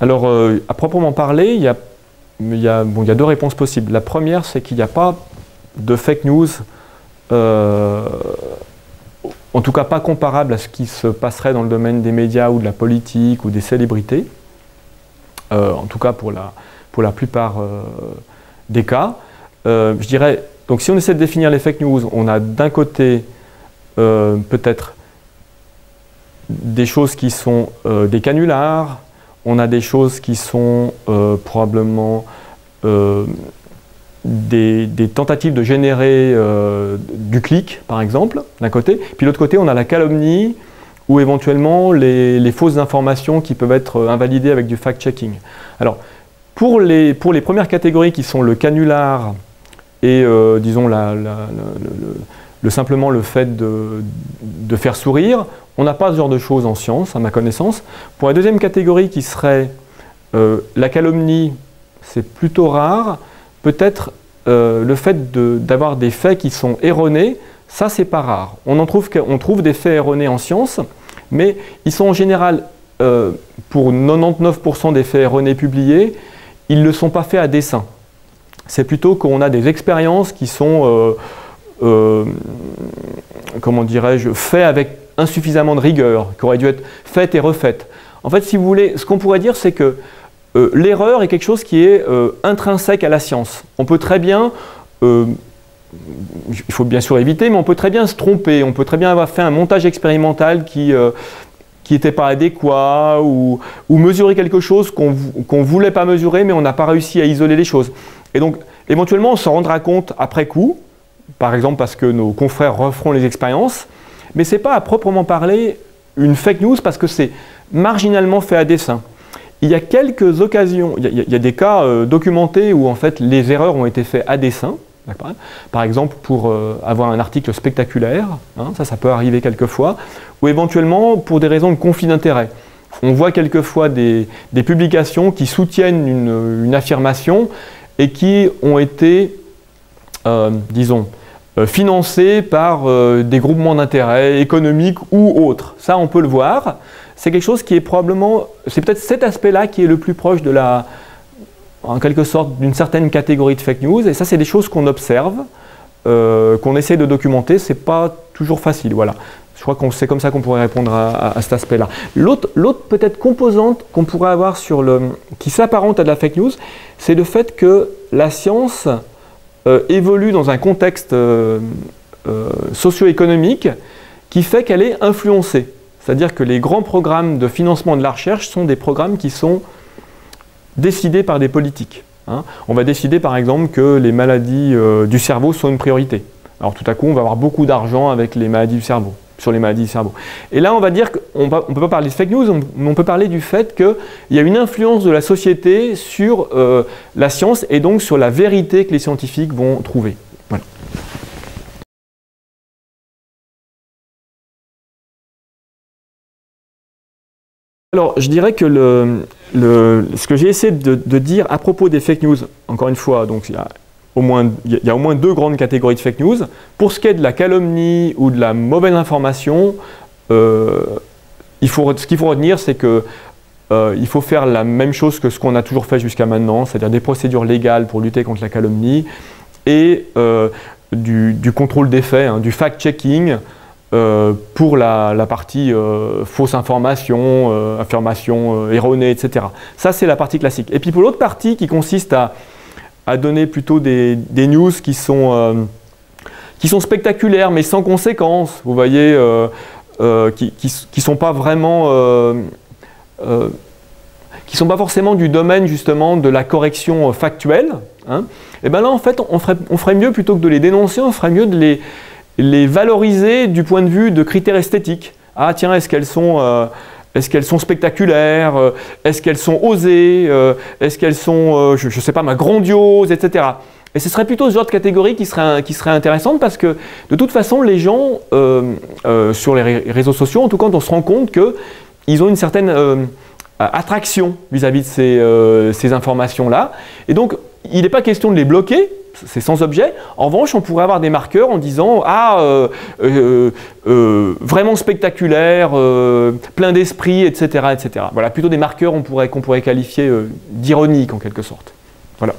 Alors, à proprement parler, il y a deux réponses possibles. La première, c'est qu'il n'y a pas de fake news, en tout cas pas comparable à ce qui se passerait dans le domaine des médias ou de la politique ou des célébrités, en tout cas pour la plupart des cas. Je dirais, donc si on essaie de définir les fake news, on a d'un côté peut-être des choses qui sont des canulars, on a des choses qui sont probablement des tentatives de générer du clic, par exemple, d'un côté. Puis de l'autre côté, on a la calomnie ou éventuellement les fausses informations qui peuvent être invalidées avec du fact-checking. Alors, pour les premières catégories qui sont le canular et, disons, simplement le fait de faire sourire, on n'a pas ce genre de choses en science, à ma connaissance. Pour la deuxième catégorie qui serait la calomnie, c'est plutôt rare. Peut-être le fait d'avoir des faits qui sont erronés, ça c'est pas rare. On trouve des faits erronés en science, mais ils sont en général, pour 99% des faits erronés publiés, ils ne sont pas faits à dessein. C'est plutôt qu'on a des expériences qui sont, comment dirais-je, faites avec insuffisamment de rigueur, qui auraient dû être faites et refaites. En fait, si vous voulez, ce qu'on pourrait dire, c'est que l'erreur est quelque chose qui est intrinsèque à la science. On peut très bien, il faut bien sûr éviter, mais on peut très bien se tromper. On peut très bien avoir fait un montage expérimental qui n'était pas adéquat ou mesurer quelque chose qu'on ne voulait pas mesurer, mais on n'a pas réussi à isoler les choses. Et donc, éventuellement, on s'en rendra compte après coup, par exemple parce que nos confrères referont les expériences, mais ce n'est pas à proprement parler une fake news parce que c'est marginalement fait à dessein. Il y a quelques occasions, il y a des cas documentés où en fait les erreurs ont été faites à dessein. Par exemple pour avoir un article spectaculaire, hein, ça peut arriver quelquefois, ou éventuellement pour des raisons de conflit d'intérêt. On voit quelquefois des publications qui soutiennent une affirmation et qui ont été, disons, financées par des groupements d'intérêt économiques ou autres. Ça, on peut le voir. C'est quelque chose qui est probablement, c'est peut-être cet aspect-là qui est le plus proche de en quelque sorte, d'une certaine catégorie de fake news. Et ça, c'est des choses qu'on observe, qu'on essaie de documenter. C'est pas toujours facile, voilà. Je crois que c'est comme ça qu'on pourrait répondre à cet aspect-là. L'autre peut-être composante qu'on pourrait avoir qui s'apparente à de la fake news, c'est le fait que la science évolue dans un contexte socio-économique qui fait qu'elle est influencée. C'est-à-dire que les grands programmes de financement de la recherche sont des programmes qui sont décidés par des politiques. Hein. On va décider par exemple que les maladies du cerveau sont une priorité. Alors tout à coup, on va avoir beaucoup d'argent avec les maladies du cerveau, sur les maladies du cerveau. Et là, on va dire qu'on ne peut pas parler de fake news, mais on peut parler du fait qu'il y a une influence de la société sur la science et donc sur la vérité que les scientifiques vont trouver. Voilà. Alors, je dirais que ce que j'ai essayé de dire à propos des fake news, encore une fois, donc il y a au moins deux grandes catégories de fake news. Pour ce qui est de la calomnie ou de la mauvaise information, ce qu'il faut retenir, c'est que il faut faire la même chose que ce qu'on a toujours fait jusqu'à maintenant, c'est-à-dire des procédures légales pour lutter contre la calomnie et du contrôle des faits, hein, du fact-checking, pour la partie fausse information, affirmation erronée, etc. Ça, c'est la partie classique. Et puis pour l'autre partie qui consiste à donner plutôt des news qui sont spectaculaires mais sans conséquences, vous voyez, qui sont pas vraiment, qui sont pas forcément du domaine justement de la correction factuelle. Hein. Et bien là, en fait, on ferait mieux plutôt que de les dénoncer, on ferait mieux de les valoriser du point de vue de critères esthétiques. Ah tiens, est-ce qu'elles sont spectaculaires, est-ce qu'elles sont osées, est-ce qu'elles sont, je ne sais pas, grandioses, etc. Et ce serait plutôt ce genre de catégorie qui serait intéressante parce que de toute façon, les gens, sur les réseaux sociaux, en tout cas, on se rend compte qu'ils ont une certaine attraction vis-à-vis de ces informations-là. Et donc, il n'est pas question de les bloquer, c'est sans objet. En revanche, on pourrait avoir des marqueurs en disant vraiment spectaculaire, plein d'esprit, etc., etc. Voilà, plutôt des marqueurs qu'on pourrait qualifier d'ironiques en quelque sorte. Voilà.